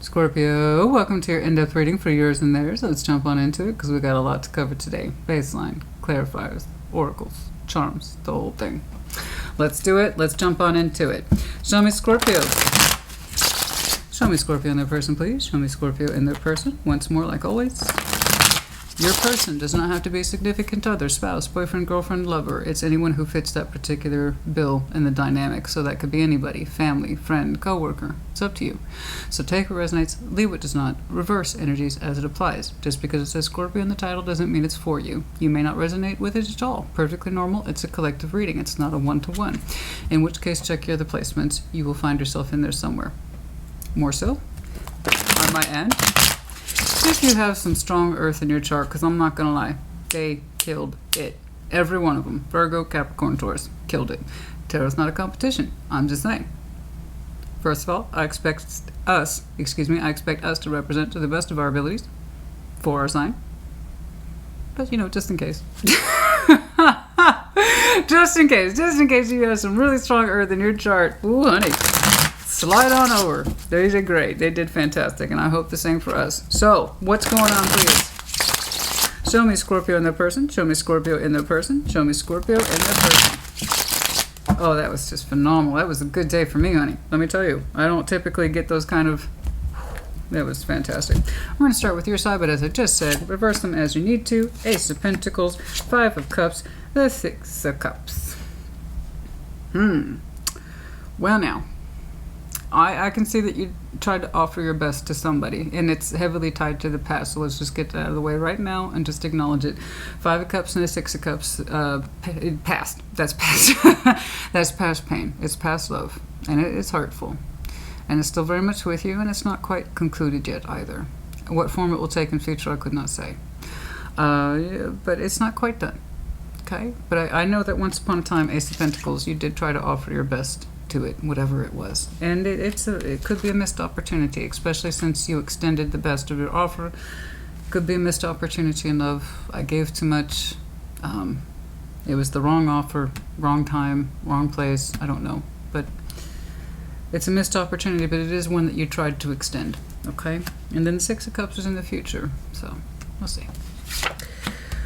Scorpio, welcome to your in-depth reading for yours and theirs. Let's jump on into it because we got a lot to cover today. Baseline, clarifiers, oracles, charms, the whole thing. Let's do it. Let's jump on into it. Show me Scorpio. Show me Scorpio in their person, please. Show me Scorpio in their person. Once more, like always. Your person does not have to be a significant other, spouse, boyfriend, girlfriend, lover. It's anyone who fits that particular bill in the dynamic. So that could be anybody, family, friend, coworker. It's up to you. So take what resonates, leave what does not. Reverse energies as it applies. Just because it says Scorpio in the title doesn't mean it's for you. You may not resonate with it at all. Perfectly normal. It's a collective reading. It's not a one-to-one. In which case, check your other placements. You will find yourself in there somewhere. More so, on my end. If you have some strong earth in your chart, because I'm not going to lie, they killed it. Every one of them. Virgo, Capricorn, Taurus. Killed it. Tarot's not a competition. I'm just saying. First of all, I expect us to represent to the best of our abilities for our sign. But, just in case. just in case you have some really strong earth in your chart. Ooh, honey. Slide on over. They did great. They did fantastic, and I hope the same for us. So, what's going on, please? Show me Scorpio in their person. Show me Scorpio in their person. Show me Scorpio in their person. Oh, that was just phenomenal. That was a good day for me, honey. Let me tell you. I don't typically get those kind of... That was fantastic. We're going to start with your side, but as I just said, reverse them as you need to. Ace of Pentacles, Five of Cups, the Six of Cups. Well, now... I can see that you tried to offer your best to somebody, and it's heavily tied to the past, so let's just get that out of the way right now and just acknowledge it. Five of Cups and a Six of Cups, past. That's past. That's past pain. It's past love, and it's hurtful. And it's still very much with you, and it's not quite concluded yet either. What form it will take in future, I could not say. But it's not quite done, okay? But I know that once upon a time, Ace of Pentacles, you did try to offer your best to it, whatever it was, and it could be a missed opportunity, especially since you extended the best of your offer. Could be a missed opportunity in love. I gave too much. It was the wrong offer, wrong time, wrong place. I don't know, but it's a missed opportunity, but it is one that you tried to extend. Okay, and then the Six of Cups is in the future, so we'll see.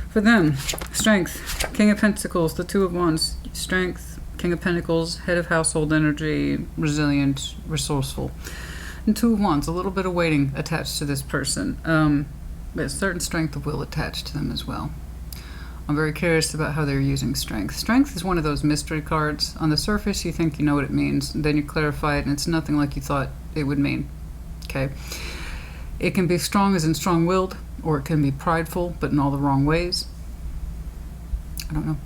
For them, strength, King of Pentacles, the Two of Wands, strength. King of Pentacles, head of household energy, resilient, resourceful. And Two of Wands, a little bit of waiting attached to this person. But a certain strength of will attached to them as well. I'm very curious about how they're using strength. Strength is one of those mystery cards. On the surface, you think you know what it means. Then you clarify it, and it's nothing like you thought it would mean. Okay? It can be strong as in strong-willed, or it can be prideful, but in all the wrong ways. I don't know.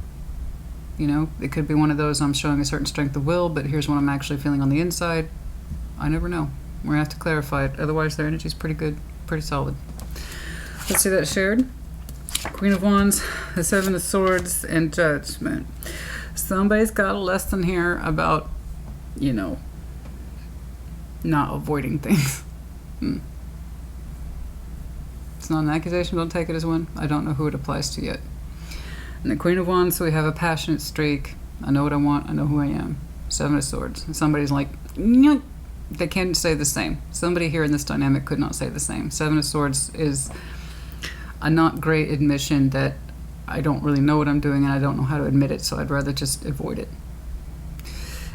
It could be one of those, I'm showing a certain strength of will, but here's what I'm actually feeling on the inside. I never know. We're going to have to clarify it. Otherwise, their energy's pretty good, pretty solid. Let's see that shared. Queen of Wands, the Seven of Swords, and Judgment. Somebody's got a lesson here about, not avoiding things. It's not an accusation. Don't take it as one. I don't know who it applies to yet. And the Queen of Wands, so we have a passionate streak. I know what I want. I know who I am. Seven of Swords. And somebody's like, nyeh. They can't say the same. Somebody here in this dynamic could not say the same. Seven of Swords is a not great admission that I don't really know what I'm doing and I don't know how to admit it, so I'd rather just avoid it.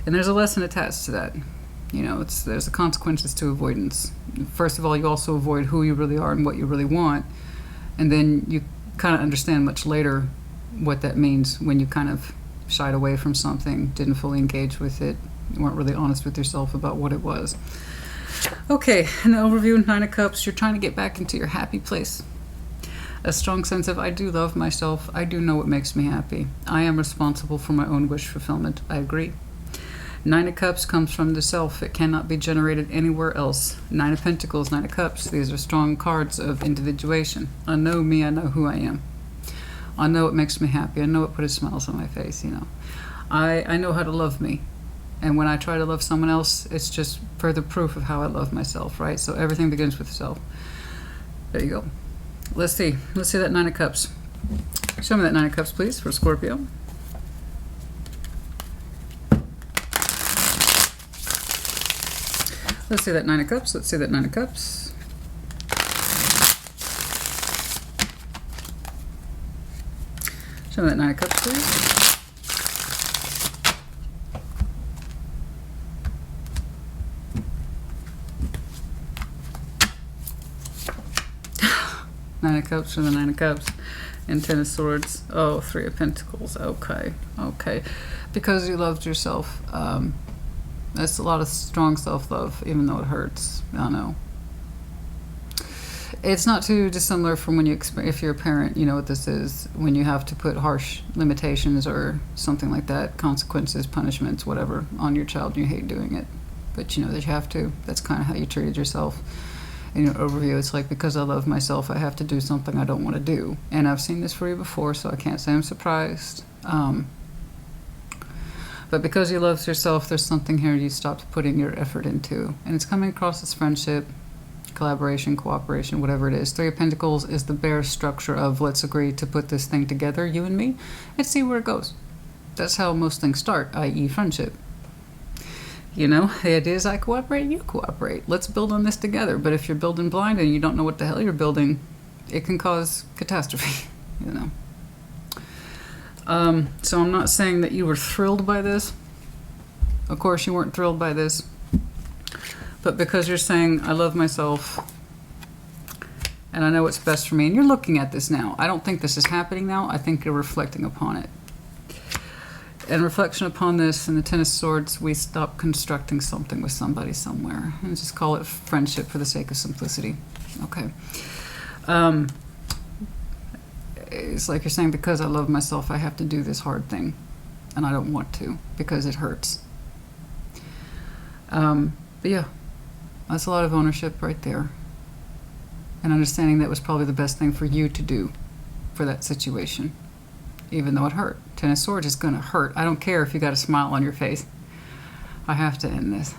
And there's a lesson attached to that. There's the consequences to avoidance. First of all, you also avoid who you really are and what you really want. And then you kind of understand much later what that means when you kind of shied away from something, didn't fully engage with it, weren't really honest with yourself about what it was. Okay, in the overview, Nine of Cups, you're trying to get back into your happy place. A strong sense of, I do love myself, I do know what makes me happy. I am responsible for my own wish fulfillment. I agree. Nine of Cups comes from the self. It cannot be generated anywhere else. Nine of Pentacles, Nine of Cups, these are strong cards of individuation. I know me, I know who I am. I know it makes me happy. I know it puts smiles on my face, I know how to love me. And when I try to love someone else, it's just further proof of how I love myself, right? So everything begins with self. There you go. Let's see that Nine of Cups. Show me that Nine of Cups, please, for Scorpio. Let's see that Nine of Cups. Let's see that Nine of Cups. Show me that Nine of Cups, please. Nine of Cups from the Nine of Cups. And Ten of Swords. Oh, Three of Pentacles. Okay. Okay. Because you loved yourself. That's a lot of strong self-love, even though it hurts. I know. It's not too dissimilar from when you if you're a parent, you know what this is. When you have to put harsh limitations or something like that, consequences, punishments, whatever, on your child. You hate doing it, but you know that you have to. That's kind of how you treated yourself. In your overview, it's like, because I love myself, I have to do something I don't want to do. And I've seen this for you before, so I can't say I'm surprised. But because you love yourself, there's something here you stopped putting your effort into. And it's coming across as friendship, collaboration, cooperation, whatever it is. Three of Pentacles is the bare structure of, let's agree to put this thing together, you and me, and see where it goes. That's how most things start, i.e. friendship. You know, the idea is I cooperate, you cooperate. Let's build on this together. But if you're building blind and you don't know what the hell you're building, it can cause catastrophe, you know. So I'm not saying that you were thrilled by this. Of course you weren't thrilled by this. But because you're saying, I love myself and I know what's best for me, and you're looking at this now. I don't think this is happening now. I think you're reflecting upon it. And reflection upon this and the Ten of Swords, we stop constructing something with somebody somewhere. And just call it friendship for the sake of simplicity. Okay. It's like you're saying, because I love myself, I have to do this hard thing. And I don't want to, because it hurts. But yeah, that's a lot of ownership right there. And understanding that was probably the best thing for you to do for that situation. Even though it hurt. Ten of Swords is going to hurt. I don't care if you got a smile on your face. I have to end this.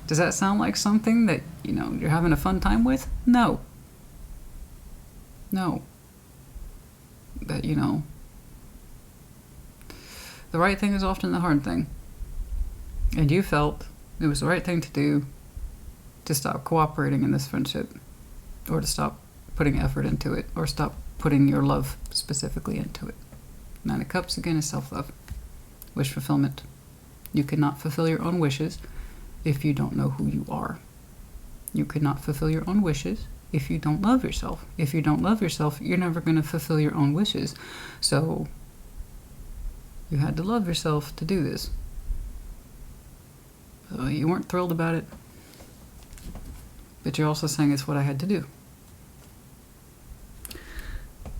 Does that sound like something that, you know, you're having a fun time with? No. No. But, you know, the right thing is often the hard thing. And you felt it was the right thing to do to stop cooperating in this friendship, or to stop putting effort into it, or stop putting your love specifically into it. Nine of Cups, again, is self-love. Wish fulfillment. You cannot fulfill your own wishes if you don't know who you are. You cannot fulfill your own wishes if you don't love yourself. If you don't love yourself, you're never going to fulfill your own wishes. So you had to love yourself to do this. So you weren't thrilled about it, but you're also saying it's what I had to do.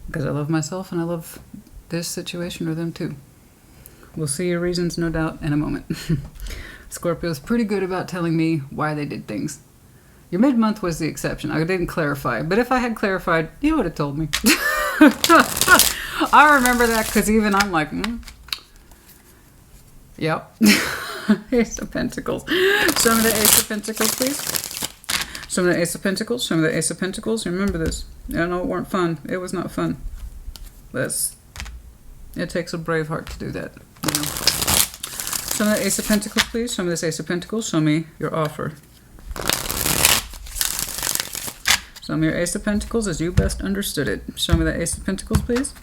Because I love myself and I love this situation or them too. We'll see your reasons, no doubt, in a moment. Scorpio's pretty good about telling me why they did things. Your mid-month was the exception. I didn't clarify. But if I had clarified, you would have told me. I remember that because even I'm like, Yep. Ace of Pentacles. Show me the Ace of Pentacles, please. Show me the Ace of Pentacles. Show me the Ace of Pentacles. Remember this. I know it weren't fun. It was not fun. It takes a brave heart to do that. You know. Show me the Ace of Pentacles, please. Show me this Ace of Pentacles. Show me your offer. Show me your Ace of Pentacles as you best understood it. Show me the Ace of Pentacles, please.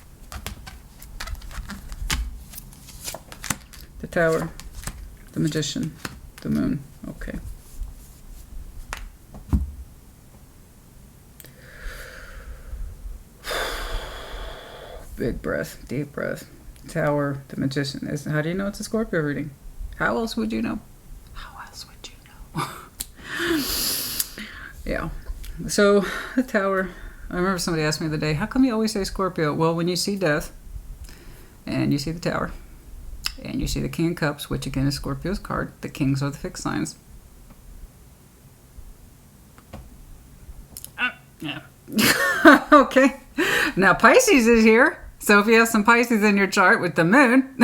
The Tower. The Magician. The Moon. Okay. Big breath. Deep breath. Tower. The Magician. How do you know it's a Scorpio reading? How else would you know? How else would you know? Yeah. So, the Tower, I remember somebody asked me the other day, how come you always say Scorpio? Well, when you see death, and you see the Tower, and you see the King of Cups, which again is Scorpio's card, the Kings are the fixed signs. Yeah. Okay. Now, Pisces is here. So if you have some Pisces in your chart with the moon,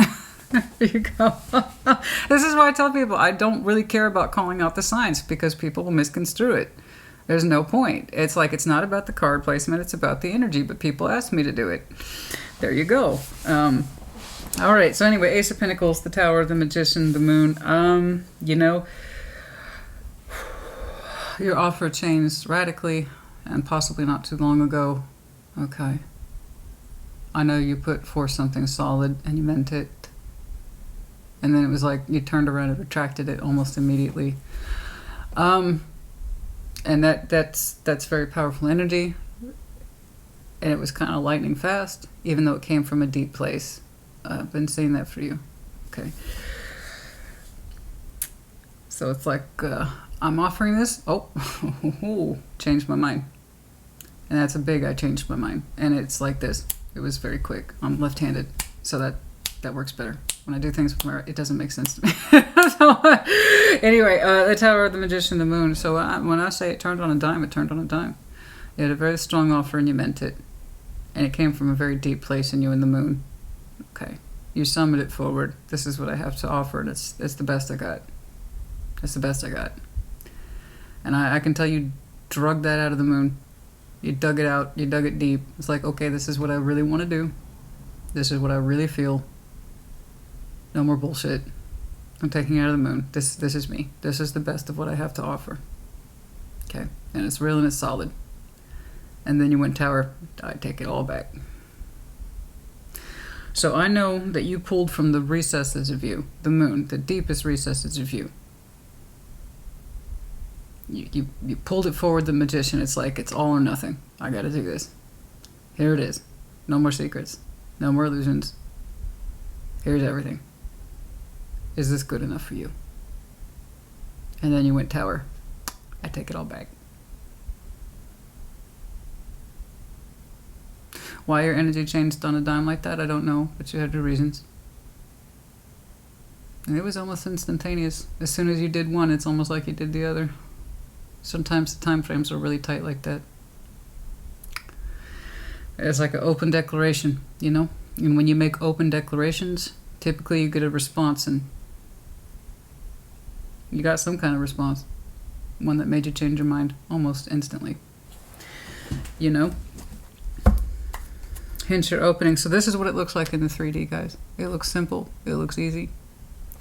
there you go. This is why I tell people I don't really care about calling out the signs, because people will misconstrue it. There's no point. It's like, it's not about the card placement, it's about the energy, but people ask me to do it. There you go. All right, so anyway, Ace of Pentacles, the Tower, the Magician, the Moon. You know, Your offer changed radically and possibly not too long ago. Okay. I know you put forth something solid and you meant it. And then it was like you turned around and retracted it almost immediately. And that's very powerful energy. And it was kind of lightning fast, even though it came from a deep place. I've been seeing that for you. Okay. So it's like, I'm offering this. Oh, changed my mind. And that's a big, I changed my mind. And it's like this. It was very quick. I'm left-handed, so that works better. When I do things with my right, it doesn't make sense to me. So, anyway, the Tower of the Magician, the Moon. So when I say it turned on a dime, it turned on a dime. You had a very strong offer and you meant it. And it came from a very deep place in you and the Moon. Okay. You summoned it forward. This is what I have to offer, and it's the best I got. It's the best I got. And I can tell you drug that out of the Moon. You dug it out. You dug it deep. It's like, okay, this is what I really want to do. This is what I really feel. No more bullshit. I'm taking it out of the Moon. This is me. This is the best of what I have to offer. Okay? And it's real and it's solid. And then you went Tower. I take it all back. So I know that you pulled from the recesses of you, the Moon, the deepest recesses of you. You pulled it forward, the Magician. It's like, it's all or nothing. I gotta do this. Here it is. No more secrets. No more illusions. Here's everything. Is this good enough for you? And then you went Tower. I take it all back. Why your energy changed on a dime like that, I don't know, but you had your reasons. And it was almost instantaneous. As soon as you did one, it's almost like you did the other. Sometimes the time frames are really tight like that. It's like an open declaration, you know? And when you make open declarations, typically you get a response, and you got some kind of response. One that made you change your mind almost instantly. You know? Hence your opening. So this is what it looks like in the 3D, guys. It looks simple. It looks easy.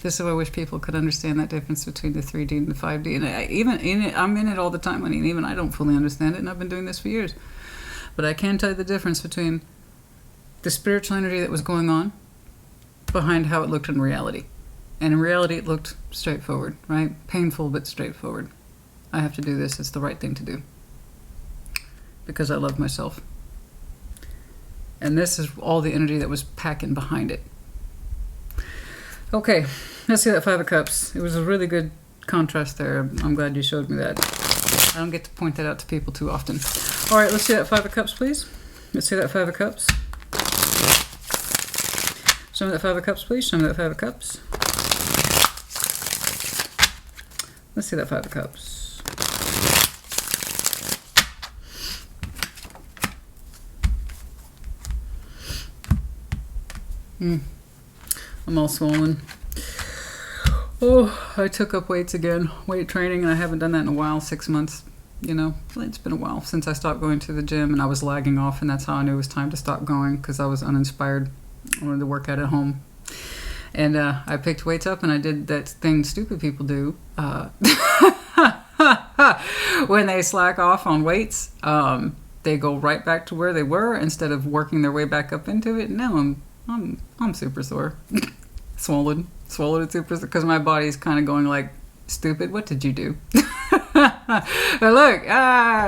This is why I wish people could understand that difference between the 3D and the 5D. And I'm in it all the time. I mean, even I don't fully understand it, and I've been doing this for years. But I can tell you the difference between the spiritual energy that was going on behind how it looked in reality. And in reality, it looked straightforward, right? Painful, but straightforward. I have to do this. It's the right thing to do. Because I love myself. And this is all the energy that was packing behind it. Okay, let's see that Five of Cups. It was a really good contrast there. I'm glad you showed me that. I don't get to point that out to people too often. All right, let's see that Five of Cups, please. Let's see that Five of Cups. Show me that Five of Cups, please. Show me that Five of Cups. Let's see that Five of Cups. I'm all swollen. Oh, I took up weights again. Weight training, and I haven't done that in a while, 6 months. You know, it's been a while since I stopped going to the gym, and I was lagging off, and that's how I knew it was time to stop going, because I was uninspired. I wanted to work out at home. And I picked weights up, and I did that thing stupid people do. When they slack off on weights, they go right back to where they were instead of working their way back up into it. Now I'm super sore. Swollen and super sore, because my body's kind of going like, stupid, what did you do? But look,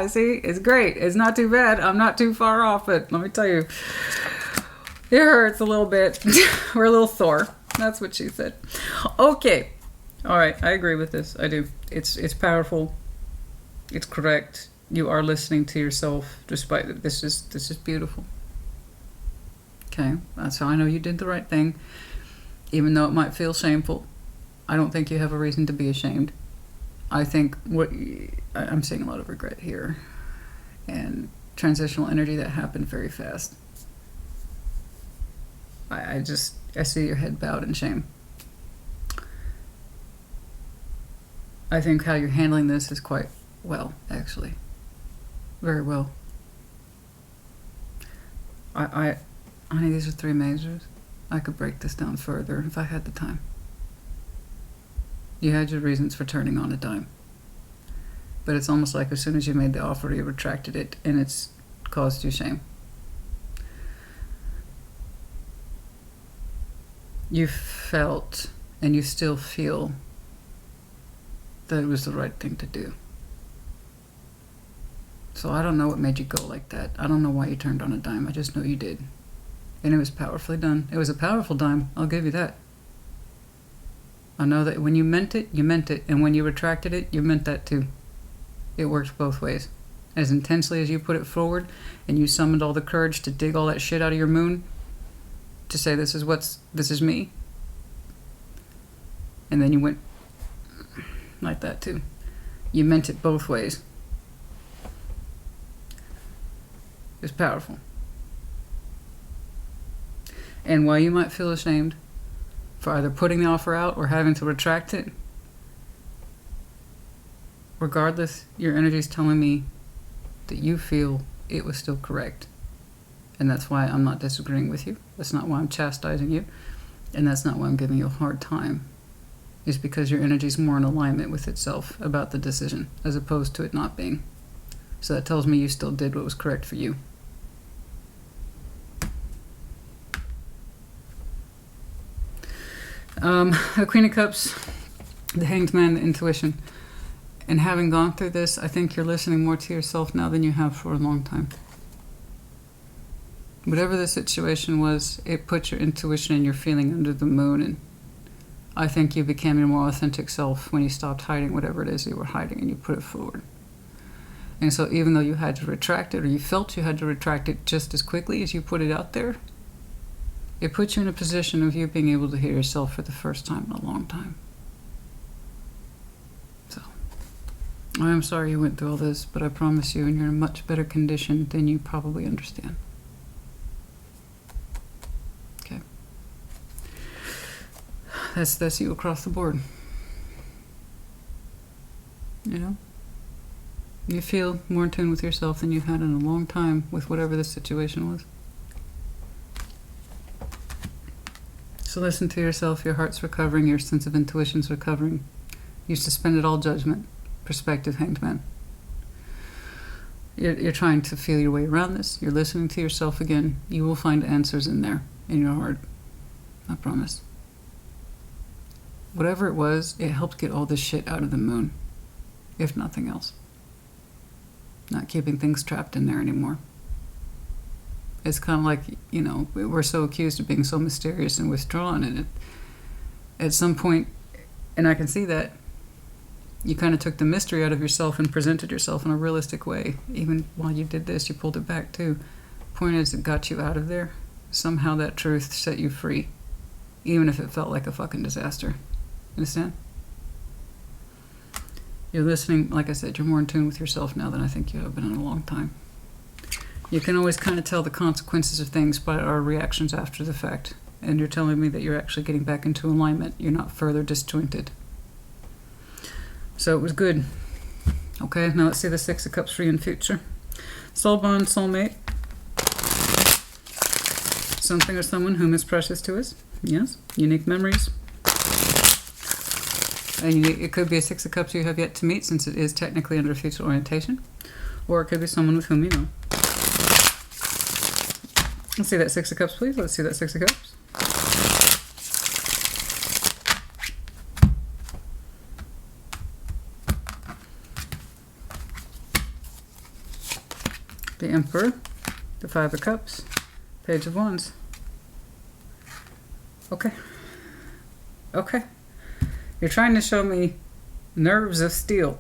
see, it's great. It's not too bad. I'm not too far off, but let me tell you, it hurts a little bit. We're a little sore. That's what she said. Okay. All right. I agree with this. I do. It's powerful. It's correct. You are listening to yourself, despite that. This is beautiful. Okay. That's how I know you did the right thing. Even though it might feel shameful, I don't think you have a reason to be ashamed. I think I'm seeing a lot of regret here, and transitional energy that happened very fast. I see your head bowed in shame. I think how you're handling this is quite well, actually. Very well. Honey, these are 3 majors. I could break this down further if I had the time. You had your reasons for turning on a dime. But it's almost like as soon as you made the offer, you retracted it, and it's caused you shame. You felt, and you still feel, that it was the right thing to do. So I don't know what made you go like that. I don't know why you turned on a dime. I just know you did. And it was powerfully done. It was a powerful dime, I'll give you that. I know that when you meant it, you meant it. And when you retracted it, you meant that too. It worked both ways. As intensely as you put it forward, and you summoned all the courage to dig all that shit out of your moon, to say this is me. And then you went like that too. You meant it both ways. It's powerful. And while you might feel ashamed for either putting the offer out or having to retract it, regardless, your energy is telling me that you feel it was still correct. And that's why I'm not disagreeing with you. That's not why I'm chastising you. And that's not why I'm giving you a hard time. It's because your energy is more in alignment with itself about the decision, as opposed to it not being. So that tells me you still did what was correct for you. The Queen of Cups, the Hanged Man, the intuition. And having gone through this, I think you're listening more to yourself now than you have for a long time. Whatever the situation was, it put your intuition and your feeling under the moon, and I think you became your more authentic self when you stopped hiding whatever it is you were hiding and you put it forward. And so even though you had to retract it, or you felt you had to retract it just as quickly as you put it out there, it puts you in a position of you being able to hear yourself for the first time in a long time. So, I am sorry you went through all this, but I promise you, you're in a much better condition than you probably understand. Okay. That's you across the board. You know? You feel more in tune with yourself than you've had in a long time with whatever the situation was. So listen to yourself. Your heart's recovering. Your sense of intuition's recovering. You suspended all judgment. Perspective, Hanged Man. You're trying to feel your way around this. You're listening to yourself again. You will find answers in there, in your heart. I promise. Whatever it was, it helped get all this shit out of the moon. If nothing else. Not keeping things trapped in there anymore. It's kind of like, you know, we're so accused of being so mysterious and withdrawn, and at some point, and I can see that, you kind of took the mystery out of yourself and presented yourself in a realistic way. Even while you did this, you pulled it back too. Point is, it got you out of there. Somehow that truth set you free, even if it felt like a fucking disaster. Understand? You're listening, like I said, you're more in tune with yourself now than I think you have been in a long time. You can always kind of tell the consequences of things by our reactions after the fact. And you're telling me that you're actually getting back into alignment. You're not further disjointed. So it was good. Okay, now let's see the Six of Cups for you in future. Soul bond, soulmate. Something or someone whom is precious to us. Yes. Unique memories. And it could be a Six of Cups you have yet to meet, since it is technically under future orientation. Or it could be someone with whom you know. Let's see that Six of Cups, please. Let's see that Six of Cups. The Emperor, the Five of Cups, Page of Wands. Okay. Okay. You're trying to show me nerves of steel.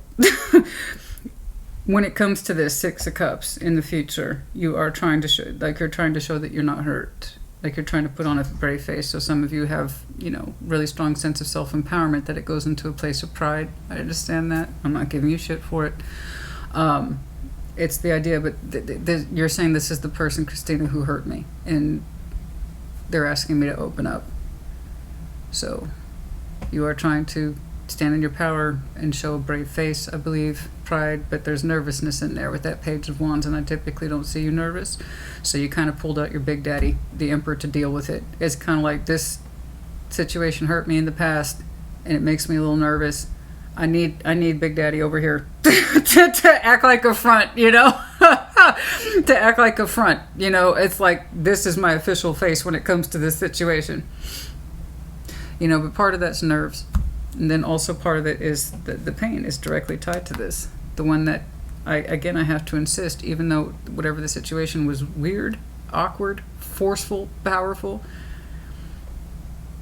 When it comes to this Six of Cups in the future, you are trying to show, like you're trying to show that you're not hurt. Like you're trying to put on a brave face. So some of you have, you know, really strong sense of self-empowerment, that it goes into a place of pride. I understand that. I'm not giving you shit for it. It's the idea, but you're saying this is the person, Christina, who hurt me, and they're asking me to open up. So you are trying to stand in your power and show a brave face, I believe, pride, but there's nervousness in there with that Page of Wands, and I typically don't see you nervous. So you kind of pulled out your big daddy, the Emperor, to deal with it. It's kind of like, this situation hurt me in the past, and it makes me a little nervous. I need Big Daddy over here. to act like a front, you know? To act like a front, you know? It's like, this is my official face when it comes to this situation. You know, but part of that's nerves. And then also part of it is the pain is directly tied to this. The one that, I have to insist, even though whatever the situation was weird, awkward, forceful, powerful,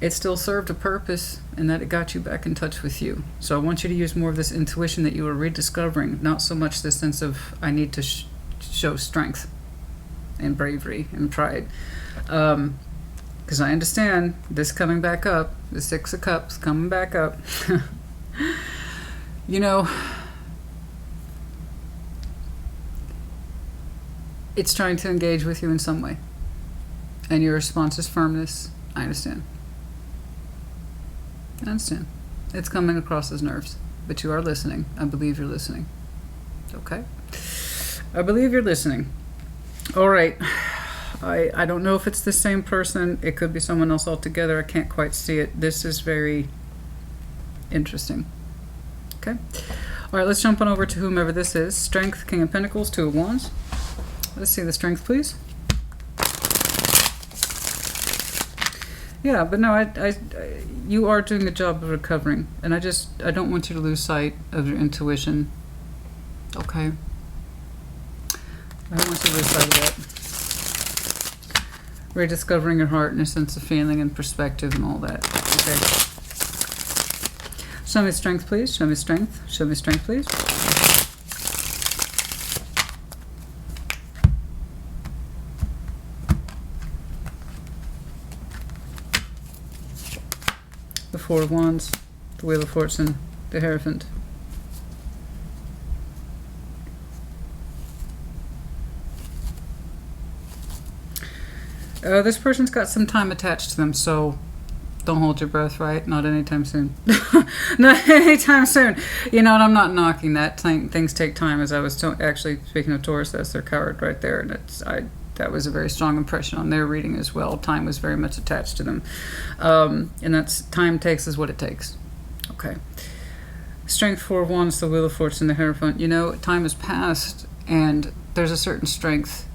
it still served a purpose, and that it got you back in touch with you. So I want you to use more of this intuition that you are rediscovering, not so much this sense of, I need to show strength and bravery and pride. Because I understand this coming back up, the Six of Cups coming back up. You know, it's trying to engage with you in some way. And your response is firmness. I understand. I understand. It's coming across as nerves. But you are listening. I believe you're listening. Okay? I believe you're listening. All right. I don't know if it's the same person. It could be someone else altogether. I can't quite see it. This is very interesting. Okay? All right, let's jump on over to whomever this is. Strength, King of Pentacles, Two of Wands. Let's see the strength, please. Yeah, but no, you are doing a job of recovering. And I don't want you to lose sight of your intuition. Okay? I don't want you to lose sight of that. Rediscovering your heart and your sense of feeling and perspective and all that. Okay. Show me strength, please. Show me strength. Show me strength, please. The Four of Wands, the Wheel of Fortune, the Hierophant. This person's got some time attached to them, so don't hold your breath, right? Not anytime soon. Not anytime soon. You know, and I'm not knocking that. Things take time, as I was actually speaking of Taurus, that's their card right there, and that was a very strong impression on their reading as well. Time was very much attached to them. And that's, time takes is what it takes. Okay. Strength, Four of Wands, the Wheel of Fortune, the Hierophant. You know, time has passed, and there's a certain strength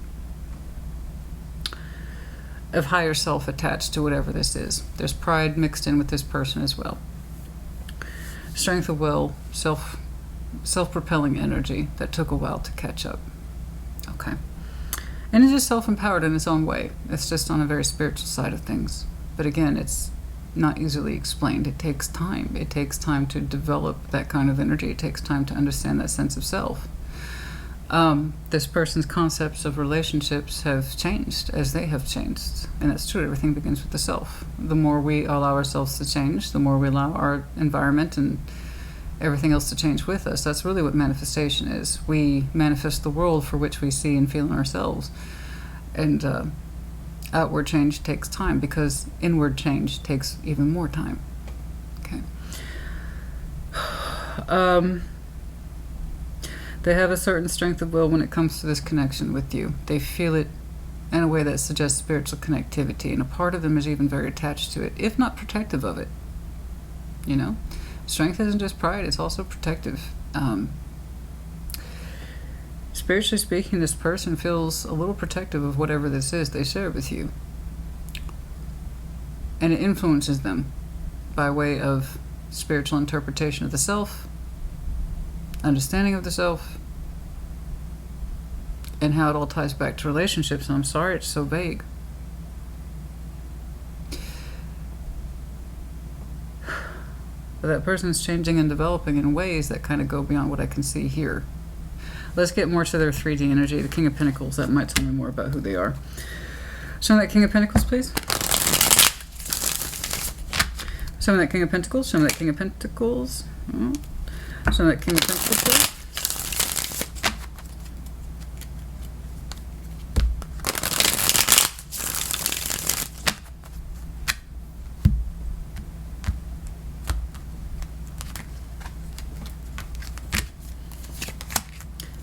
of higher self attached to whatever this is. There's pride mixed in with this person as well. Strength of will, self-propelling energy that took a while to catch up. Okay. And it is self-empowered in its own way. It's just on a very spiritual side of things. But again, it's not easily explained. It takes time. It takes time to develop that kind of energy. It takes time to understand that sense of self. This person's concepts of relationships have changed as they have changed. And that's true. Everything begins with the self. The more we allow ourselves to change, the more we allow our environment and everything else to change with us. That's really what manifestation is. We manifest the world for which we see and feel in ourselves. And outward change takes time, because inward change takes even more time. Okay. They have a certain strength of will when it comes to this connection with you. They feel it in a way that suggests spiritual connectivity, and a part of them is even very attached to it, if not protective of it. You know? Strength isn't just pride, it's also protective. Spiritually speaking, this person feels a little protective of whatever this is they share with you. And it influences them by way of spiritual interpretation of the self, understanding of the self, and how it all ties back to relationships. And I'm sorry it's so vague. But that person's changing and developing in ways that kind of go beyond what I can see here. Let's get more to their 3D energy. The King of Pentacles, that might tell me more about who they are. Show me that King of Pentacles, please. Show me that King of Pentacles. Show me that King of Pentacles. Show me that King of Pentacles, please.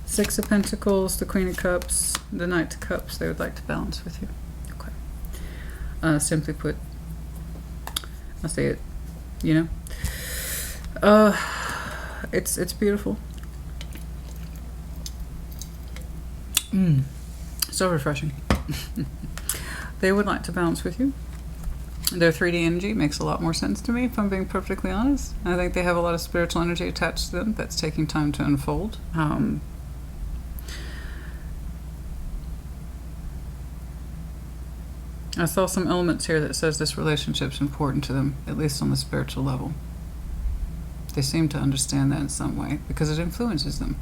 Six of Pentacles, the Queen of Cups, the Knight of Cups. They would like to balance with you. Okay. Simply put, I'll say it, you know. It's beautiful. So refreshing. They would like to bounce with you. Their 3D energy makes a lot more sense to me, if I'm being perfectly honest. I think they have a lot of spiritual energy attached to them that's taking time to unfold. I saw some elements here that says this relationship's important to them, at least on the spiritual level. They seem to understand that in some way, because it influences them.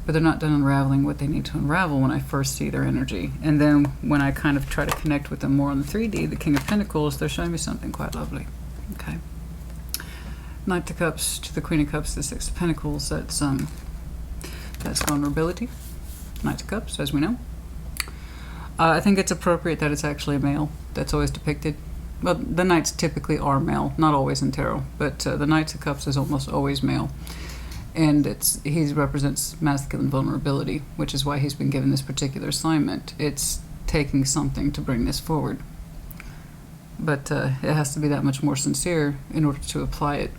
But they're not done unraveling what they need to unravel when I first see their energy. And then when I kind of try to connect with them more on the 3D, the King of Pentacles, they're showing me something quite lovely. Okay. Knight of Cups to the Queen of Cups, the Six of Pentacles, that's vulnerability. Knight of Cups, as we know. I think it's appropriate that it's actually a male. That's always depicted. Well, the Knights typically are male, not always in tarot, but the Knights of Cups is almost always male. And he represents masculine vulnerability, which is why he's been given this particular assignment. It's taking something to bring this forward. But it has to be that much more sincere in order to apply it.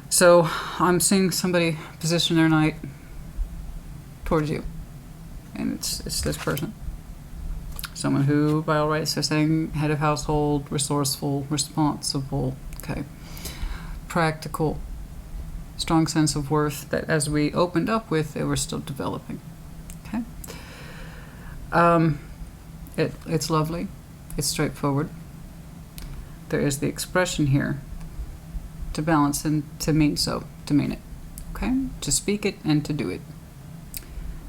So I'm seeing somebody position their knight towards you. And it's this person. Someone who, by all rights, they're saying head of household, resourceful, responsible, okay, practical, strong sense of worth that as we opened up with, they were still developing. Okay. It's lovely. It's straightforward. There is the expression here to balance and to mean it. Okay? To speak it and to do it.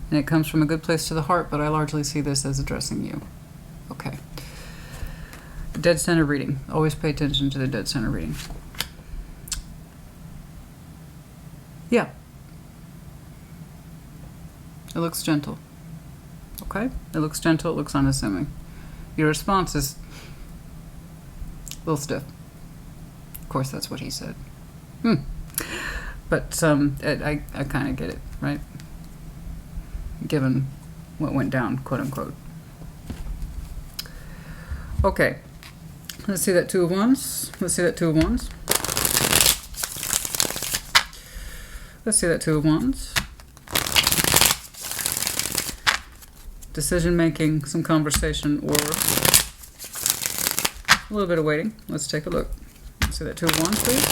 And it comes from a good place to the heart, but I largely see this as addressing you. Okay. Dead center reading. Always pay attention to the dead center reading. Yeah. It looks gentle. Okay? It looks gentle, it looks unassuming. Your response is a little stiff. Of course, that's what he said. But I kind of get it, right? Given what went down, quote unquote. Okay. Let's see that Two of Wands. Let's see that Two of Wands. Let's see that Two of Wands. Decision making, some conversation, or a little bit of waiting. Let's take a look. Let's see that Two of Wands, please.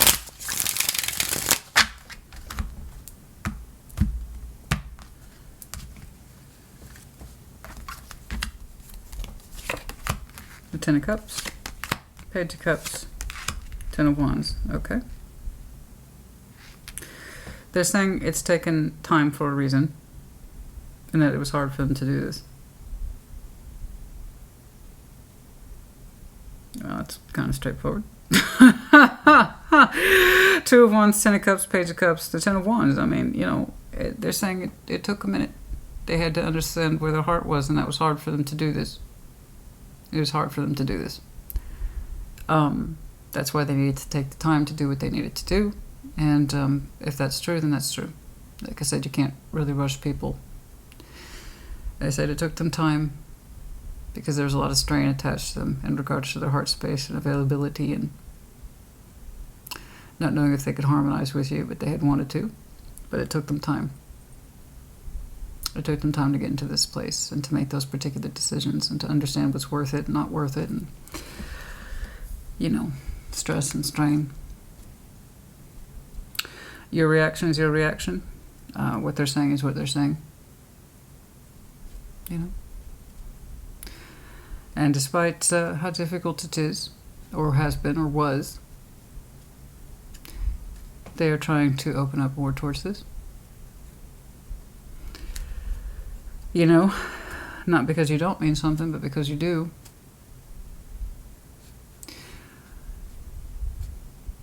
The Ten of Cups. Page of Cups. Ten of Wands. Okay. They're saying it's taken time for a reason, and that it was hard for them to do this. Well, that's kind of straightforward. Two of Wands, Ten of Cups, Page of Cups, the Ten of Wands. I mean, you know, they're saying it took a minute. They had to understand where their heart was, and that was hard for them to do this. It was hard for them to do this. That's why they needed to take the time to do what they needed to do. And if that's true, then that's true. Like I said, you can't really rush people. They said it took them time because there was a lot of strain attached to them in regards to their heart space and availability and not knowing if they could harmonize with you, but they had wanted to. But it took them time. It took them time to get into this place and to make those particular decisions and to understand what's worth it and not worth it, and, you know, stress and strain. Your reaction is your reaction. What they're saying is what they're saying. You know? And despite how difficult it is, or has been, or was, they are trying to open up more towards this. You know, not because you don't mean something, but because you do.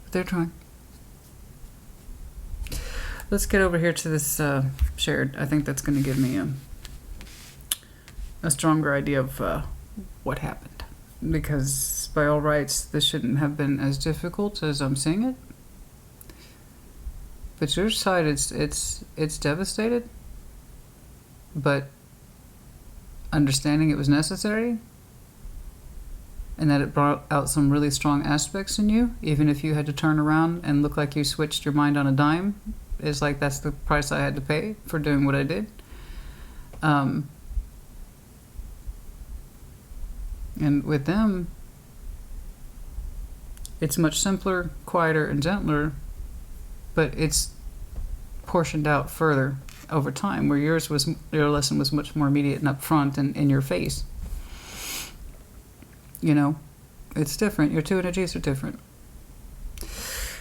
But they're trying. Let's get over here to this shared. I think that's going to give me a stronger idea of what happened. Because by all rights, this shouldn't have been as difficult as I'm seeing it. But your side, it's devastated. But understanding it was necessary, and that it brought out some really strong aspects in you, even if you had to turn around and look like you switched your mind on a dime It's like that's the price I had to pay for doing what I did. And with them, it's much simpler, quieter, and gentler, but it's portioned out further over time, where your lesson was much more immediate and upfront and in your face. You know, it's different. Your two energies are different.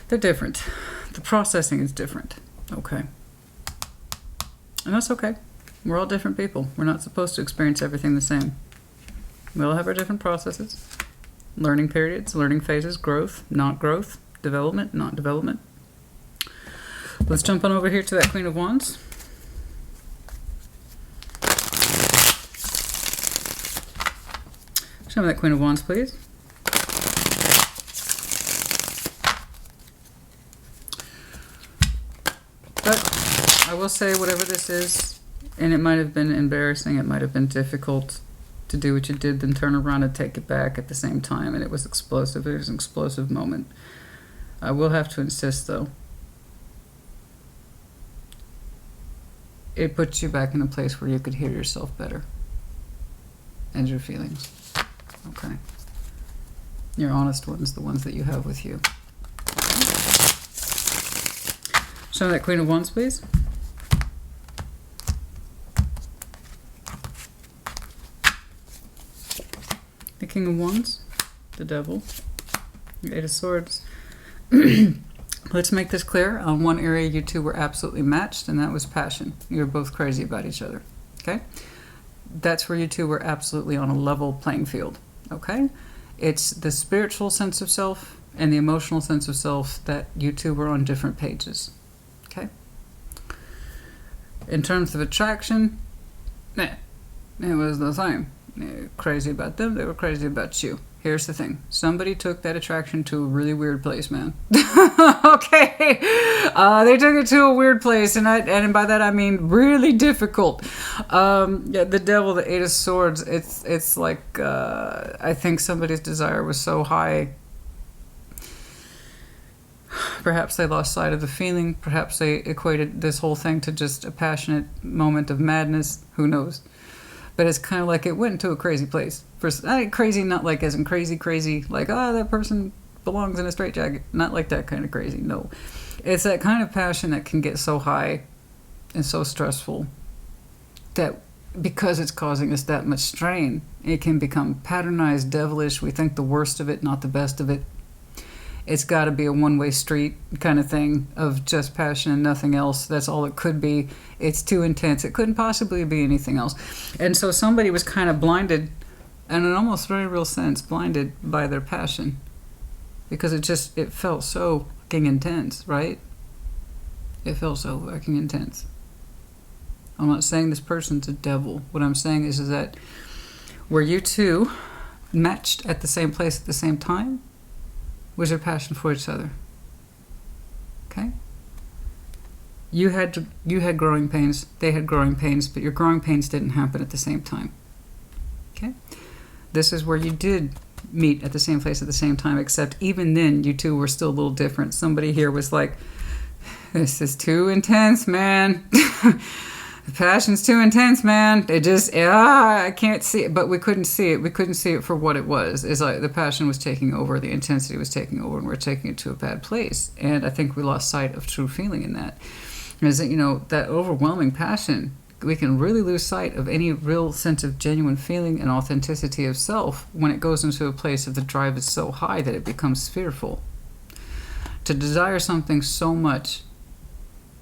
They're different. The processing is different. Okay. And that's okay. We're all different people. We're not supposed to experience everything the same. We all have our different processes. Learning periods, learning phases, growth, not growth, development, not development. Let's jump on over here to that Queen of Wands. Show me that Queen of Wands, please. But I will say, whatever this is, and it might have been embarrassing, it might have been difficult to do what you did, then turn around and take it back at the same time, and it was explosive. It was an explosive moment. I will have to insist, though, it puts you back in a place where you could hear yourself better and your feelings. Okay. Your honest ones, the ones that you have with you. Show me that Queen of Wands, please. The King of Wands, the Devil, the Eight of Swords. Let's make this clear. On one area, you two were absolutely matched, and that was passion. You were both crazy about each other. Okay? That's where you two were absolutely on a level playing field. Okay? It's the spiritual sense of self and the emotional sense of self that you two were on different pages. Okay? In terms of attraction, it was the same. You were crazy about them, they were crazy about you. Here's the thing. Somebody took that attraction to a really weird place, man. Okay? They took it to a weird place, and by that I mean really difficult. Yeah, the Devil, the Eight of Swords, it's like, I think somebody's desire was so high. Perhaps they lost sight of the feeling. Perhaps they equated this whole thing to just a passionate moment of madness. Who knows? But it's kind of like it went into a crazy place. Crazy, not like as in crazy, like, that person belongs in a straitjacket. Not like that kind of crazy, no. It's that kind of passion that can get so high and so stressful that because it's causing us that much strain, it can become patternized, devilish. We think the worst of it, not the best of it. It's got to be a one-way street kind of thing of just passion and nothing else. That's all it could be. It's too intense. It couldn't possibly be anything else. And so somebody was kind of blinded, in an almost very real sense, blinded by their passion. Because it felt so fucking intense, right? It felt so fucking intense. I'm not saying this person's a devil. What I'm saying is that were you two matched at the same place at the same time? Was your passion for each other? Okay? You had growing pains, they had growing pains, but your growing pains didn't happen at the same time. Okay? This is where you did meet at the same place at the same time, except even then you two were still a little different. Somebody here was like, this is too intense, man. The passion's too intense, man. It just, I can't see it. But we couldn't see it. We couldn't see it for what it was. It's like the passion was taking over, the intensity was taking over, and we're taking it to a bad place. And I think we lost sight of true feeling in that. Is that, that overwhelming passion, we can really lose sight of any real sense of genuine feeling and authenticity of self when it goes into a place of the drive is so high that it becomes fearful. To desire something so much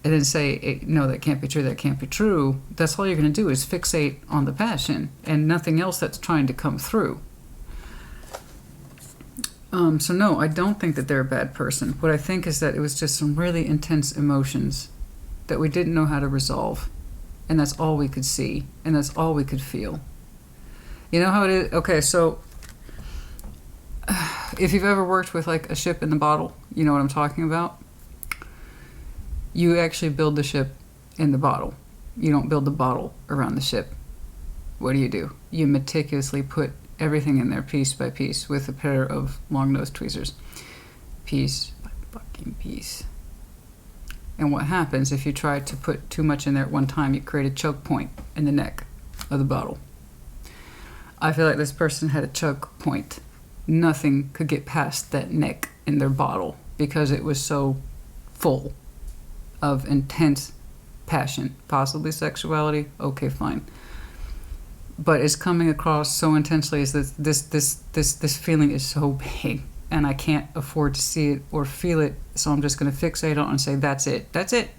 and then say, no, that can't be true, that can't be true, that's all you're going to do is fixate on the passion and nothing else that's trying to come through. So no, I don't think that they're a bad person. What I think is that it was just some really intense emotions that we didn't know how to resolve. And that's all we could see. And that's all we could feel. You know how it is? Okay, so if you've ever worked with like a ship in the bottle, you know what I'm talking about? You actually build the ship in the bottle. You don't build the bottle around the ship. What do? You meticulously put everything in there piece by piece with a pair of long-nosed tweezers. Piece by fucking piece. And what happens if you try to put too much in there at one time? You create a choke point in the neck of the bottle. I feel like this person had a choke point. Nothing could get past that neck in their bottle because it was so full of intense passion, possibly sexuality. Okay, fine. But it's coming across so intensely as this feeling is so big, and I can't afford to see it or feel it, so I'm just going to fixate on it and say, that's it. That's it.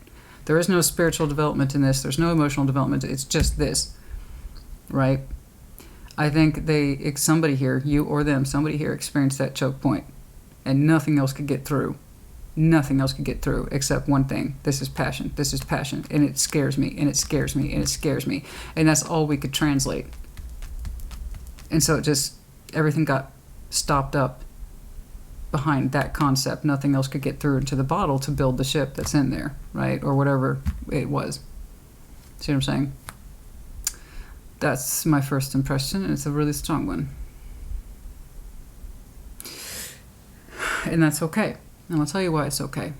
There is no spiritual development in this. There's no emotional development. It's just this, right? I think somebody here, you or them, somebody here experienced that choke point, and nothing else could get through. Nothing else could get through except one thing. This is passion. This is passion. And it scares me, and it scares me, and it scares me. And that's all we could translate. And so it just, everything got stopped up behind that concept. Nothing else could get through into the bottle to build the ship that's in there, right? Or whatever it was. See what I'm saying? That's my first impression, and it's a really strong one. And that's okay. And I'll tell you why it's okay.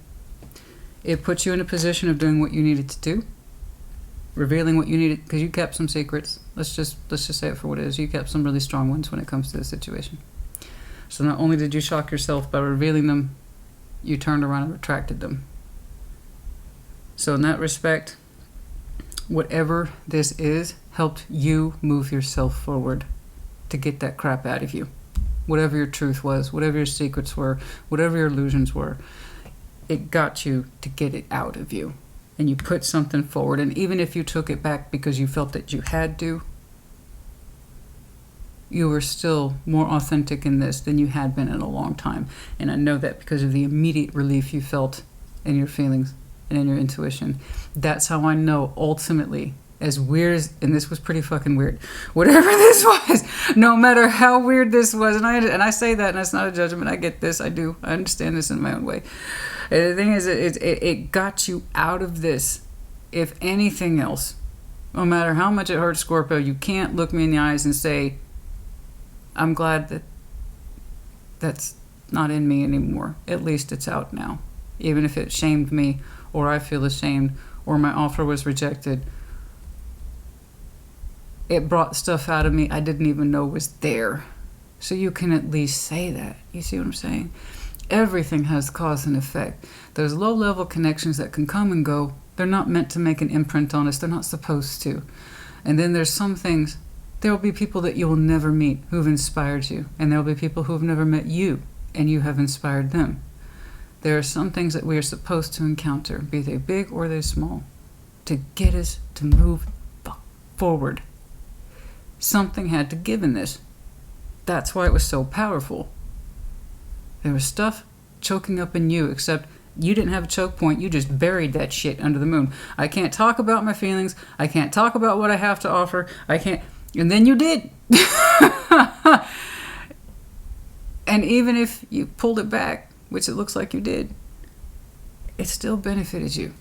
It puts you in a position of doing what you needed to do, revealing what you needed, because you kept some secrets. Let's just say it for what it is. You kept some really strong ones when it comes to the situation. So not only did you shock yourself by revealing them, you turned around and retracted them. So in that respect, whatever this is helped you move yourself forward to get that crap out of you. Whatever your truth was, whatever your secrets were, whatever your illusions were, it got you to get it out of you. And you put something forward. And even if you took it back because you felt that you had to, you were still more authentic in this than you had been in a long time. And I know that because of the immediate relief you felt in your feelings and in your intuition. That's how I know ultimately, as weird as, and this was pretty fucking weird, whatever this was, no matter how weird this was, and I say that, and that's not a judgment, I get this, I understand this in my own way. And the thing is, it got you out of this. If anything else, no matter how much it hurts, Scorpio, you can't look me in the eyes and say, I'm glad that that's not in me anymore. At least it's out now. Even if it shamed me, or I feel ashamed, or my offer was rejected, it brought stuff out of me I didn't even know was there. So you can at least say that. You see what I'm saying? Everything has cause and effect. Those low-level connections that can come and go, they're not meant to make an imprint on us. They're not supposed to. And then there's some things, there will be people that you will never meet who've inspired you. And there will be people who've never met you, and you have inspired them. There are some things that we are supposed to encounter, be they big or they're small, to get us to move forward. Something had to give in this. That's why it was so powerful. There was stuff choking up in you, except you didn't have a choke point. You just buried that shit under the moon. I can't talk about my feelings. I can't talk about what I have to offer. I can't. And then you did. And even if you pulled it back, which it looks like you did, it still benefited you.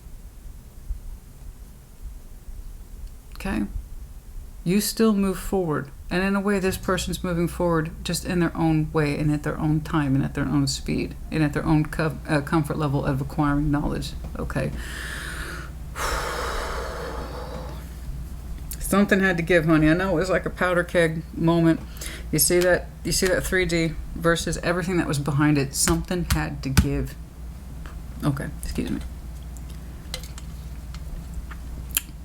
Okay? You still move forward. And in a way, this person's moving forward just in their own way and at their own time and at their own speed and at their own comfort level of acquiring knowledge. Okay. Something had to give, honey. I know it was like a powder keg moment. You see that 3D versus everything that was behind it. Something had to give. Okay, excuse me.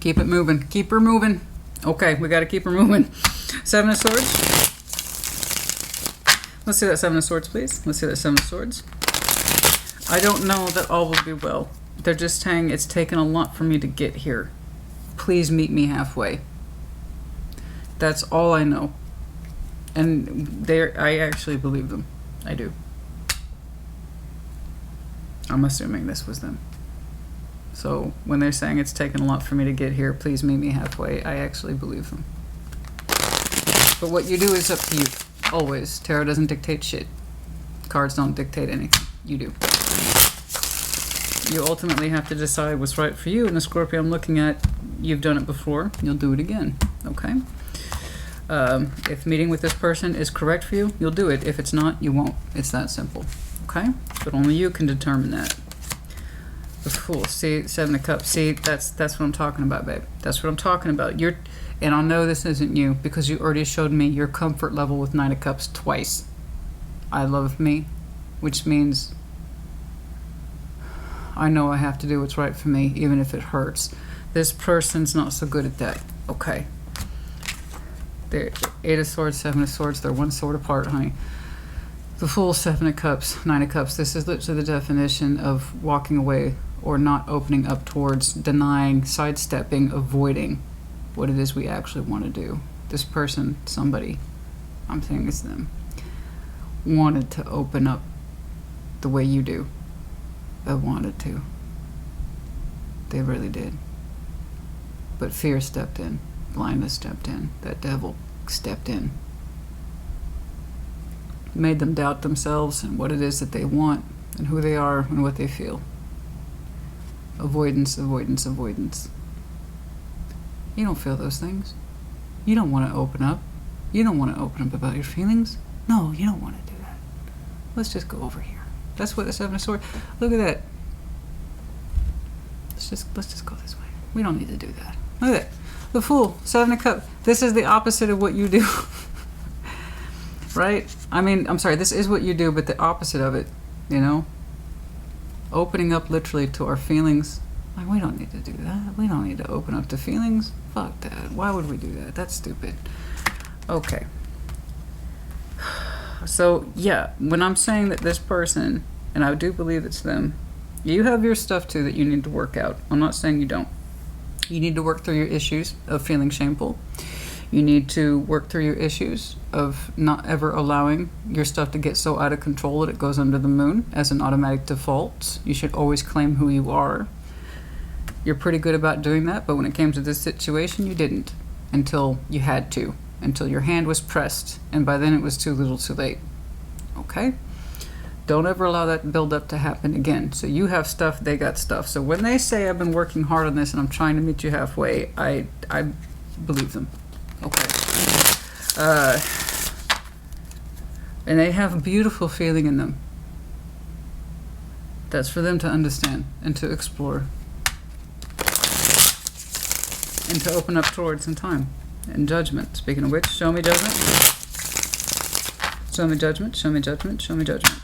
Keep it moving. Keep her moving. Okay, we got to keep her moving. 7 of Swords. Let's see that 7 of Swords, please. Let's see that 7 of Swords. I don't know that all will be well. They're just saying it's taken a lot for me to get here. Please meet me halfway. That's all I know. And I actually believe them. I do. I'm assuming this was them. So when they're saying it's taken a lot for me to get here, please meet me halfway, I actually believe them. But what you do is up to you. Always. Tarot doesn't dictate shit. Cards don't dictate anything. You do. You ultimately have to decide what's right for you. And the Scorpio I'm looking at, you've done it before. You'll do it again. Okay? If meeting with this person is correct for you, you'll do it. If it's not, you won't. It's that simple. Okay? But only you can determine that. The Fool. See, Seven of Cups. See, that's what I'm talking about, babe. That's what I'm talking about. And I know this isn't you because you already showed me your comfort level with Nine of Cups twice. I love me, which means I know I have to do what's right for me, even if it hurts. This person's not so good at that. Okay. They're Eight of Swords, Seven of Swords. They're one sword apart, honey. The Fool, Seven of Cups, Nine of Cups. This is literally the definition of walking away or not opening up towards, denying, sidestepping, avoiding what it is we actually want to do. This person, somebody, I'm saying it's them, wanted to open up the way you do. They wanted to. They really did. But fear stepped in. Blindness stepped in. That devil stepped in. Made them doubt themselves and what it is that they want and who they are and what they feel. Avoidance, avoidance, avoidance. You don't feel those things. You don't want to open up. You don't want to open up about your feelings. No, you don't want to do that. Let's just go over here. That's what the Seven of Swords. Look at that. Let's just go this way. We don't need to do that. Look at that. The Fool, Seven of Cups. This is the opposite of what you do. Right? I mean, I'm sorry, this is what you do, but the opposite of it, you know? Opening up literally to our feelings. Like, we don't need to do that. We don't need to open up to feelings. Fuck that. Why would we do that? That's stupid. Okay. So, yeah, when I'm saying that this person, and I do believe it's them, you have your stuff too that you need to work out. I'm not saying you don't. You need to work through your issues of feeling shameful. You need to work through your issues of not ever allowing your stuff to get so out of control that it goes under the moon as an automatic default. You should always claim who you are. You're pretty good about doing that, but when it came to this situation, you didn't until you had to, until your hand was pressed, and by then it was too little too late. Okay? Don't ever allow that build-up to happen again. So you have stuff, they got stuff. So when they say, I've been working hard on this and I'm trying to meet you halfway, I believe them. Okay. And they have a beautiful feeling in them. That's for them to understand and to explore. And to open up towards in time. And judgment. Speaking of which, show me judgment. Show me judgment, show me judgment, show me judgment.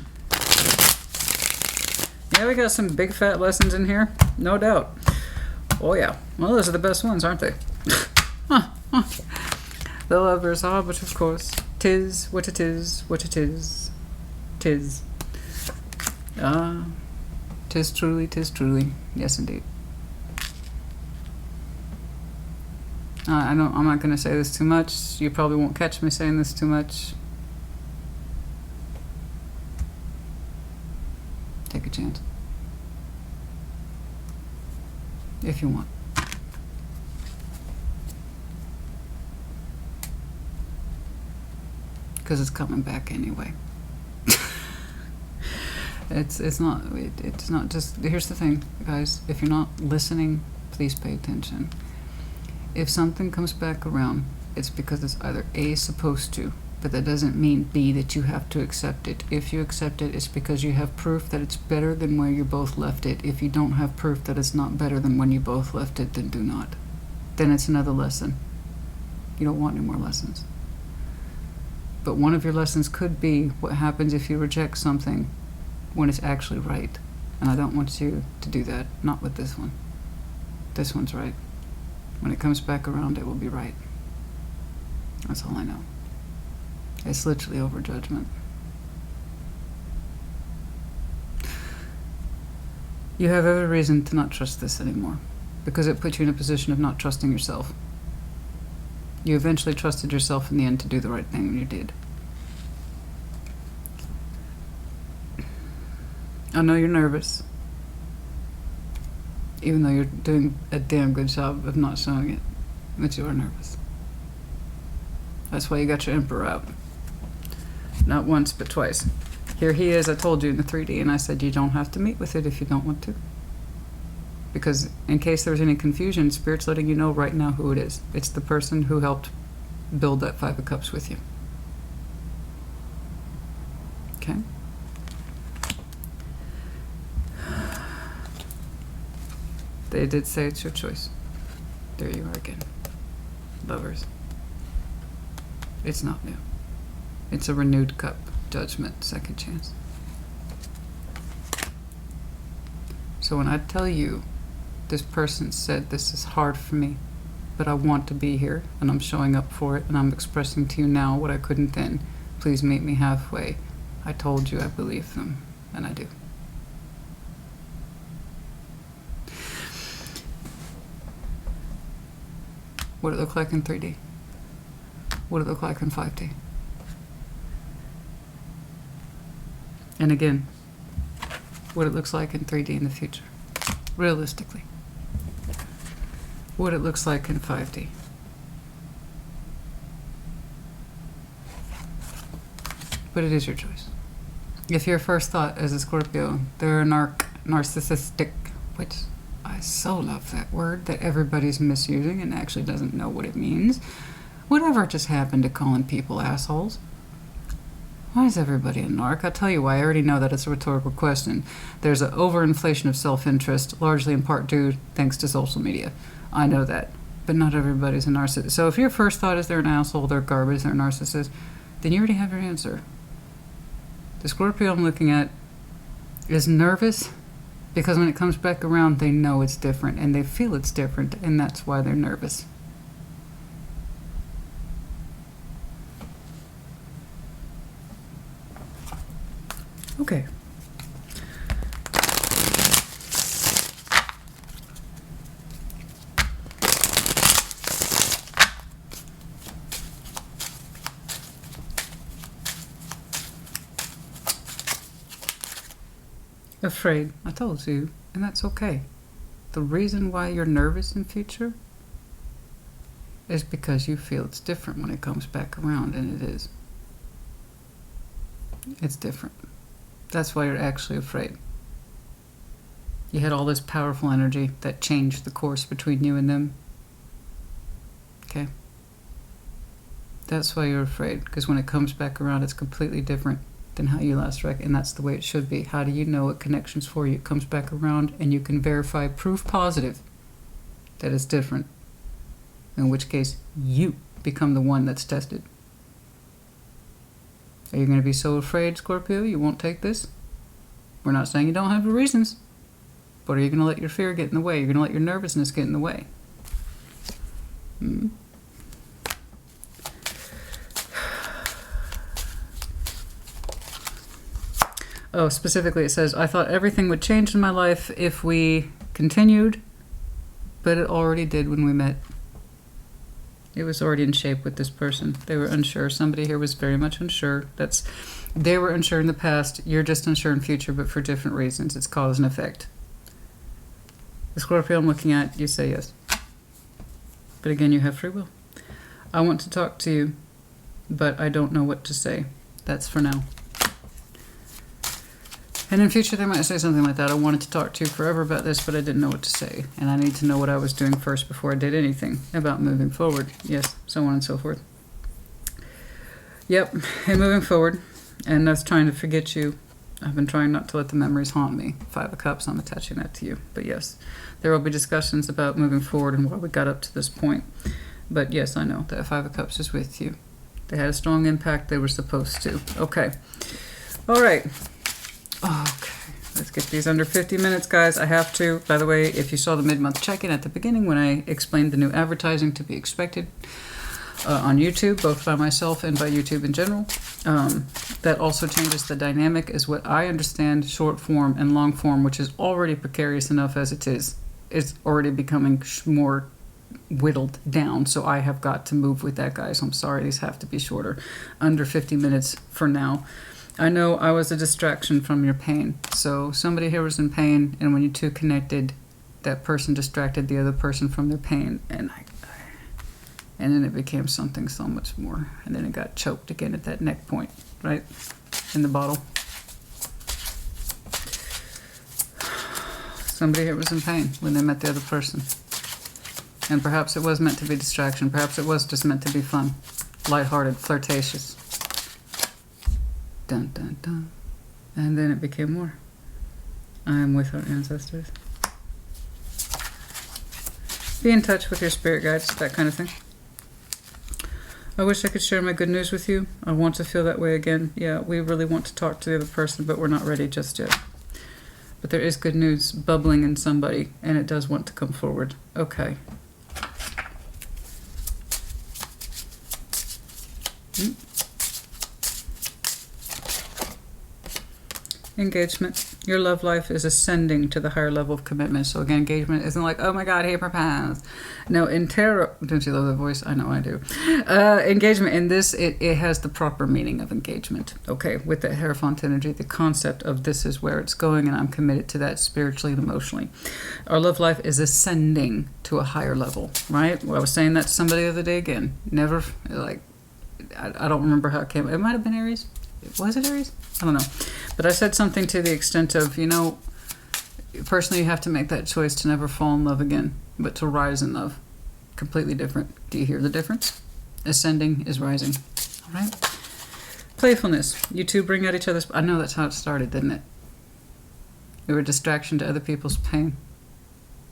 Yeah, we got some big fat lessons in here. No doubt. Oh yeah. Well, those are the best ones, aren't they? The Lovers, but of course. Tis what it is, what it is. Tis. Tis truly, tis truly. Yes, indeed. I'm not going to say this too much. You probably won't catch me saying this too much. Take a chance. If you want. Because it's coming back anyway. It's not just, here's the thing, guys. If you're not listening, please pay attention. If something comes back around, it's because it's either A, supposed to, but that doesn't mean B, that you have to accept it. If you accept it, it's because you have proof that it's better than where you both left it. If you don't have proof that it's not better than when you both left it, then do not. Then it's another lesson. You don't want any more lessons. But one of your lessons could be what happens if you reject something when it's actually right. And I don't want you to do that. Not with this one. This one's right. When it comes back around, it will be right. That's all I know. It's literally over judgment. You have every reason to not trust this anymore, because it puts you in a position of not trusting yourself. You eventually trusted yourself in the end to do the right thing, and you did. I know you're nervous, even though you're doing a damn good job of not showing it, but you are nervous. That's why you got your Emperor out. Not once, but twice. Here he is, I told you, in the 3D, and I said you don't have to meet with it if you don't want to. Because in case there was any confusion, Spirit's letting you know right now who it is. It's the person who helped build that Five of Cups with you. Okay? They did say it's your choice. There you are again. Lovers. It's not new. It's a renewed cup. Judgment. Second chance. So when I tell you, this person said, this is hard for me, but I want to be here, and I'm showing up for it, and I'm expressing to you now what I couldn't then. Please meet me halfway. I told you I believe them, and I do. What did it look like in 3D? What did it look like in 5D? And again, what it looks like in 3D in the future. Realistically. What it looks like in 5D. But it is your choice. If your first thought as a Scorpio, they're a narcissistic, which I so love that word that everybody's misusing and actually doesn't know what it means. Whatever just happened to calling people assholes? Why is everybody a narc? I'll tell you why. I already know that it's a rhetorical question. There's an overinflation of self-interest, largely in part due thanks to social media. I know that. But not everybody's a narcissist. So if your first thought is they're an asshole, they're garbage, they're a narcissist, then you already have your answer. The Scorpio I'm looking at is nervous because when it comes back around, they know it's different and they feel it's different, and that's why they're nervous. Okay. Afraid. I told you, and that's okay. The reason why you're nervous in future is because you feel it's different when it comes back around, and it is. It's different. That's why you're actually afraid. You had all this powerful energy that changed the course between you and them. Okay? That's why you're afraid, because when it comes back around, it's completely different than how you last and that's the way it should be. How do you know what connection's for you? It comes back around and you can verify proof positive that it's different. In which case, you become the one that's tested. Are you going to be so afraid, Scorpio, you won't take this? We're not saying you don't have the reasons, but are you going to let your fear get in the way? You're going to let your nervousness get in the way. Oh, specifically it says, I thought everything would change in my life if we continued, but it already did when we met. It was already in shape with this person. They were unsure. Somebody here was very much unsure. They were unsure in the past. You're just unsure in future, but for different reasons. It's cause and effect. The Scorpio I'm looking at, you say yes. But again, you have free will. I want to talk to you, but I don't know what to say. That's for now. And in future, they might say something like that. I wanted to talk to you forever about this, but I didn't know what to say. And I need to know what I was doing first before I did anything about moving forward. Yes, so on and so forth. Yep, and moving forward. And that's trying to forget you. I've been trying not to let the memories haunt me. 5 of Cups, I'm attaching that to you. But yes, there will be discussions about moving forward and why we got up to this point. But yes, I know that 5 of Cups is with you. They had a strong impact. They were supposed to. Okay. All right. Okay, let's get these under 50 minutes, guys. I have to. By the way, if you saw the mid-month check-in at the beginning when I explained the new advertising to be expected on YouTube, both by myself and by YouTube in general, that also changes the dynamic, is what I understand short form and long form, which is already precarious enough as it is already becoming more whittled down. So I have got to move with that, guys. I'm sorry, these have to be shorter. Under 50 minutes for now. I know I was a distraction from your pain. So somebody here was in pain, and when you two connected, that person distracted the other person from their pain, and then it became something so much more. And then it got choked again at that neck point, right? In the bottle. Somebody here was in pain when they met the other person. And perhaps it was meant to be distraction. Perhaps it was just meant to be fun. Lighthearted, flirtatious. Dun, dun, dun. And then it became more. I am with our ancestors. Be in touch with your spirit guides, that kind of thing. I wish I could share my good news with you. I want to feel that way again. Yeah, we really want to talk to the other person, but we're not ready just yet. But there is good news bubbling in somebody, and it does want to come forward. Okay. Engagement. Your love life is ascending to the higher level of commitment. So again, engagement isn't like, oh my God, hey, propose. No, in tarot, don't you love that voice? I know I do. Engagement in this, it has the proper meaning of engagement. Okay, with the Hierophant energy, the concept of this is where it's going, and I'm committed to that spiritually and emotionally. Our love life is ascending to a higher level, right? Well, I was saying that to somebody the other day again. Never, like, I don't remember how it came. It might have been Aries. Was it Aries? I don't know. But I said something to the extent of, you know, personally you have to make that choice to never fall in love again, but to rise in love. Completely different. Do you hear the difference? Ascending is rising. All right? Playfulness. You two bring out each other's... I know that's how it started, didn't it? You were a distraction to other people's pain.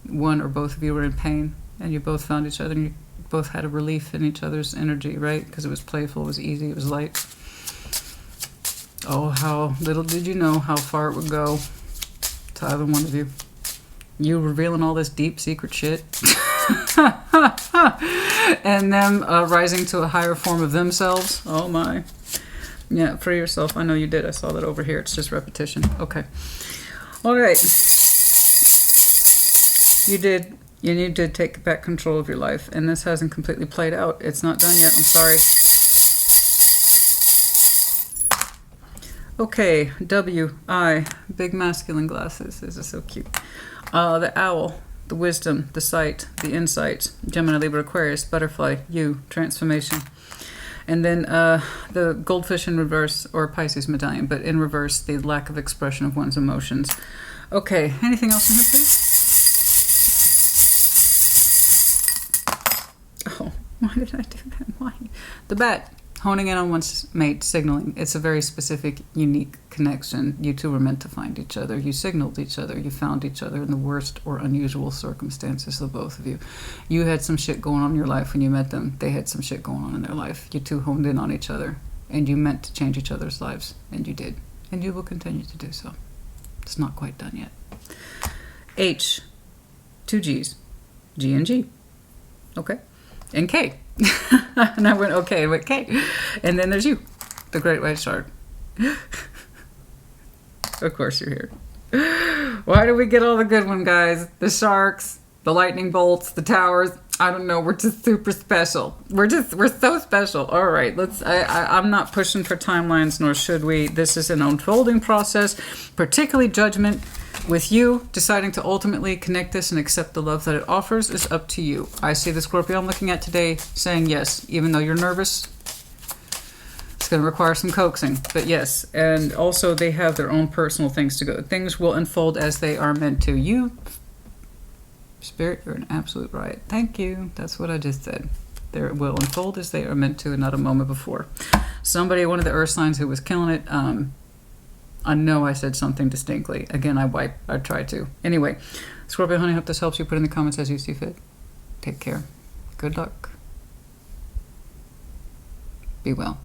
One or both of you were in pain, and you both found each other, and you both had a relief in each other's energy, right? Because it was playful, it was easy, it was light. Oh, how little did you know how far it would go to either one of you. You revealing all this deep secret shit. And them rising to a higher form of themselves. Oh my. Yeah, for yourself. I know you did. I saw that over here. It's just repetition. Okay. All right. You did. And you did take back control of your life. And this hasn't completely played out. It's not done yet. I'm sorry. Okay, W-I, big masculine glasses. This is so cute. The owl, the wisdom, the sight, the insight, Gemini, Libra, Aquarius, butterfly, you, transformation. And then the goldfish in reverse, or Pisces medallion, but in reverse, the lack of expression of one's emotions. Okay, anything else in here, please? Oh, why did I do that? Why? The bat. Honing in on one's mate, signaling. It's a very specific, unique connection. You two were meant to find each other. You signaled each other. You found each other in the worst or unusual circumstances of both of you. You had some shit going on in your life when you met them. They had some shit going on in their life. You two honed in on each other. And you meant to change each other's lives. And you did. And you will continue to do so. It's not quite done yet. H. 2 G's. G and G. Okay. And K. And I went, okay, with K. And then there's you, the Great White Shark. Of course you're here. Why do we get all the good ones, guys? The sharks, the lightning bolts, the towers. I don't know. We're just super special. We're so special. All right, I'm not pushing for timelines, nor should we. This is an unfolding process, particularly judgment. With you deciding to ultimately connect this and accept the love that it offers is up to you. I see the Scorpio I'm looking at today saying yes, even though you're nervous. It's going to require some coaxing, but yes. And also they have their own personal things to go. Things will unfold as they are meant to. You, Spirit, you're an absolute riot. Thank you. That's what I just said. They will unfold as they are meant to and not a moment before. Somebody, one of the earth signs who was killing it, I know I said something distinctly. Again, I tried to. Anyway, Scorpio, honey, hope this helps you. Put in the comments as you see fit. Take care. Good luck. Be well.